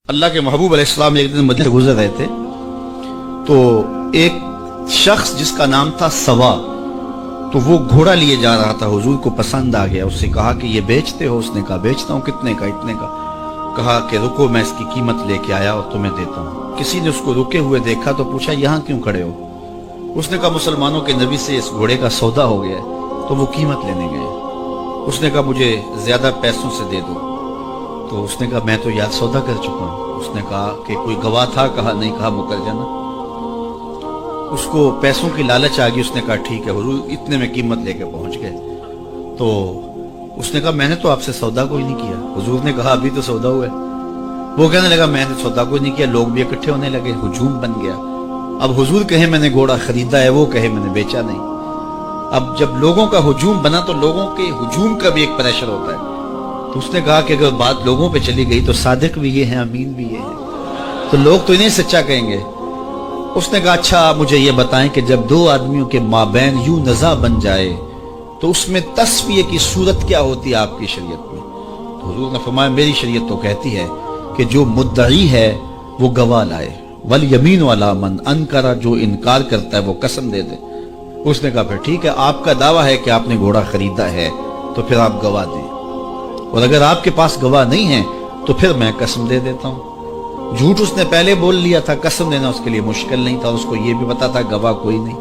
اللہ کے محبوب علیہ السلام ایک دن مدینے سے گزر رہے تھے تو ایک شخص جس کا نام تھا سوا، تو وہ گھوڑا لیے جا رہا تھا، حضور کو پسند آ گیا، اس سے کہا کہ یہ بیچتے ہو؟ اس نے کہا بیچتا ہوں۔ کتنے کا؟ اتنے کا۔ کہا کہ رکو میں اس کی قیمت لے کے آیا اور تمہیں دیتا ہوں۔ کسی نے اس کو رکے ہوئے دیکھا تو پوچھا یہاں کیوں کھڑے ہو؟ اس نے کہا مسلمانوں کے نبی سے اس گھوڑے کا سودا ہو گیا ہے، تو وہ قیمت لینے گئے۔ اس نے کہا مجھے زیادہ پیسوں سے دے دو، تو اس نے کہا میں تو یار سودا کر چکا ہوں۔ اس نے کہا کہ کوئی گواہ تھا؟ کہا نہیں۔ کہا مکر جانا۔ اس کو پیسوں کی لالچ آ گئی، اس نے کہا ٹھیک ہے حضور، اتنے میں قیمت لے کے پہنچ گئے۔ تو اس نے کہا میں نے تو آپ سے سودا کوئی نہیں کیا۔ حضور نے کہا ابھی تو سودا ہوا ہے۔ وہ کہنے لگا میں نے سودا کوئی نہیں کیا۔ لوگ بھی اکٹھے ہونے لگے، ہجوم بن گیا۔ اب حضور کہے میں نے گھوڑا خریدا ہے، وہ کہے میں نے بیچا نہیں۔ اب جب لوگوں کا ہجوم بنا تو لوگوں کے ہجوم کا بھی ایک پریشر ہوتا ہے۔ تو اس نے کہا کہ اگر بات لوگوں پہ چلی گئی تو صادق بھی یہ ہیں، امین بھی یہ ہیں، تو لوگ تو انہیں سچا کہیں گے۔ اس نے کہا اچھا مجھے یہ بتائیں کہ جب دو آدمیوں کے مابین یوں نزاع بن جائے تو اس میں تسویہ کی صورت کیا ہوتی ہے آپ کی شریعت میں؟ تو حضور نے فرمایا میری شریعت تو کہتی ہے کہ جو مدعی ہے وہ گواہ لائے، والیمین علی من انکر، جو انکار کرتا ہے وہ قسم دے دے۔ اس نے کہا پھر ٹھیک ہے، آپ کا دعویٰ ہے کہ آپ نے گھوڑا خریدا ہے تو پھر آپ گواہ دیں، اور اگر آپ کے پاس گواہ نہیں ہے تو پھر میں قسم دے دیتا ہوں۔ جھوٹ اس نے پہلے بول لیا تھا، قسم دینا اس کے لیے مشکل نہیں تھا، اس کو یہ بھی پتا تھا گواہ کوئی نہیں۔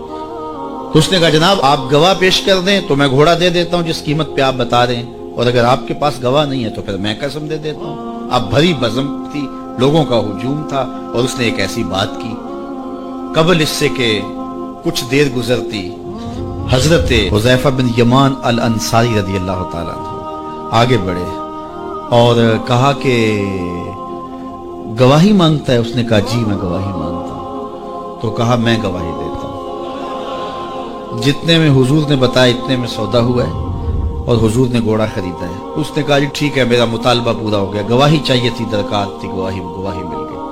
تو اس نے کہا جناب آپ گواہ پیش کر دیں تو میں گھوڑا دے دیتا ہوں جس قیمت پہ آپ بتا رہے ہیں، اور اگر آپ کے پاس گواہ نہیں ہے تو پھر میں قسم دے دیتا ہوں۔ اب بھری بزم تھی، لوگوں کا ہجوم تھا، اور اس نے ایک ایسی بات کی۔ قبل اس سے کہ کچھ دیر گزرتی، حضرت حذیفہ بن یمان الانصاری رضی اللہ تعالیٰ عنہ آگے بڑھے اور کہا کہ گواہی مانگتا ہے؟ اس نے کہا جی میں گواہی مانگتا ہوں۔ تو کہا میں گواہی دیتا ہوں، جتنے میں حضور نے بتایا اتنے میں سودا ہوا ہے اور حضور نے گھوڑا خریدا ہے۔ اس نے کہا جی ٹھیک ہے میرا مطالبہ پورا ہو گیا، گواہی چاہیے تھی، درکار تھی، گواہی مل گئی۔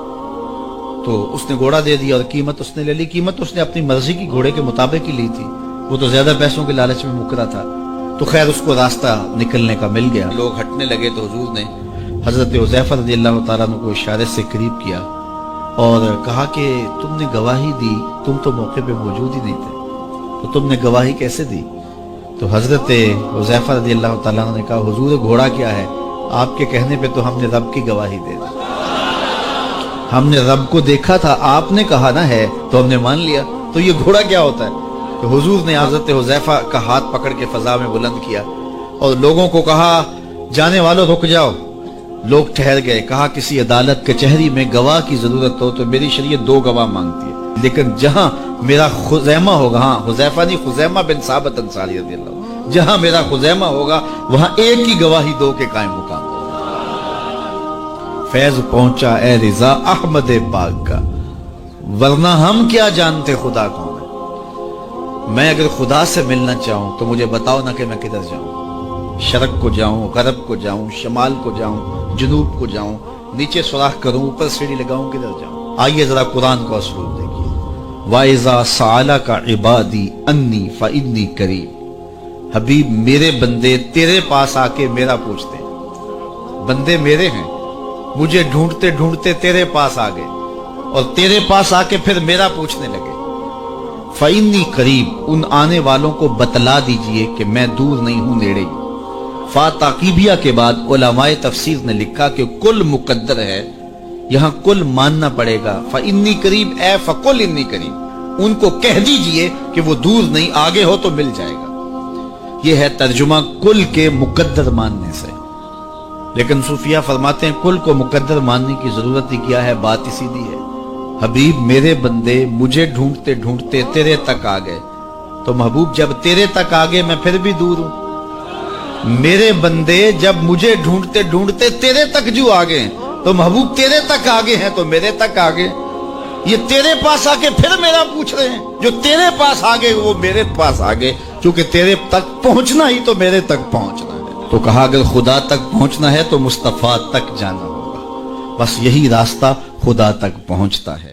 تو اس نے گھوڑا دے دیا اور قیمت اس نے لے لی۔ قیمت اس نے اپنی مرضی کی گھوڑے کے مطابق ہی لی تھی، وہ تو زیادہ پیسوں کے لالچ میں مکرا تھا۔ تو خیر اس کو راستہ نکلنے کا مل گیا۔ لوگ ہٹنے لگے تو حضور نے حضرت حذیفہ رضی اللہ تعالیٰ عنہ کو اشارے سے قریب کیا اور کہا کہ تم نے گواہی دی، تم تو موقع پہ موجود ہی نہیں تھے، تو تم نے گواہی کیسے دی؟ تو حضرت حذیفہ رضی اللہ تعالیٰ عنہ نے کہا حضور گھوڑا کیا ہے، آپ کے کہنے پہ تو ہم نے رب کی گواہی دے دی، ہم نے رب کو دیکھا تھا، آپ نے کہا نہ ہے تو ہم نے مان لیا، تو یہ گھوڑا کیا ہوتا ہے؟ تو حضور نے حضرت حذیفہ کا ہاتھ پکڑ کے فضا میں بلند کیا اور لوگوں کو کہا جانے والوں رک جاؤ۔ لوگ ٹھہر گئے۔ کہا کسی عدالت کچہری میں گواہ کی ضرورت ہو تو میری شریعت دو گواہ مانگتی ہے، لیکن جہاں میرا خزیمہ ہوگا، ہاں حذیفہ نہیں، خزیمہ بن ثابت انصاری رضی اللہ عنہ، جہاں میرا خزیمہ ہوگا وہاں ایک کی گواہی دو کے قائم مقام۔ فیض پہنچا اے رضا احمد پاک کا، ورنہ ہم کیا جانتے خدا کون ہے۔ میں اگر خدا سے ملنا چاہوں تو مجھے بتاؤ نہ کہ میں کدھر جاؤں، شرق کو جاؤں، غرب کو جاؤں، شمال کو جاؤں، جنوب کو جاؤں، نیچے سوراخ کروں، اوپر سیڑھی لگاؤں، کدھر جاؤں؟ آئیے ذرا قرآن کا اسلوب دیکھیے۔ وَإِذَا سَأَلَكَ عِبَادِي أَنِّي فَإِنِّي قَرِيبٌ، حبیب میرے بندے تیرے پاس آ کے میرا پوچھتے ہیں، بندے میرے ہیں، مجھے ڈھونڈتے ڈھونڈتے تیرے پاس آ گئے اور تیرے پاس آ کے پھر میرا پوچھنے لگے۔ فَإِنِّي قَرِيبٌ، ان آنے والوں کو بتلا دیجئے کہ میں دور نہیں ہوں، نیڑے ہی۔ فا تاقیبیہ کے بعد علماء تفسیر نے لکھا کہ کل مقدر ہے، یہاں کل ماننا پڑے گا۔ فَإِنِّي قَرِيبٌ اے فَقُلْ إِنِّي قَرِيبٌ، ان کو کہہ دیجئے کہ وہ دور نہیں، آگے ہو تو مل جائے گا۔ یہ ہے ترجمہ کل کے مقدر ماننے سے۔ لیکن صوفیہ فرماتے ہیں کل کو مقدر ماننے کی ضرورت ہی کیا ہے، بات ہی سیدھی ہے۔ حبیب میرے بندے مجھے ڈھونڈتے ڈھونڈتے تیرے تک آ گئے، تو محبوب جب تیرے تک آ گئے میں پھر بھی دور ہوں۔ میرے بندے جب مجھے ڈھونڈتے ڈھونڈتے تیرے تک جو آ گئے تو محبوب تیرے تک آگے ہیں تو میرے تک آگے۔ یہ تیرے پاس آ کے پھر میرا پوچھ رہے ہیں، جو تیرے پاس آگے وہ میرے پاس آگے، کیونکہ تیرے تک پہنچنا ہی تو میرے تک پہنچنا ہے۔ تو کہا اگر خدا تک پہنچنا ہے تو مصطفیٰ تک جانا ہوگا، بس یہی راستہ خدا تک پہنچتا ہے۔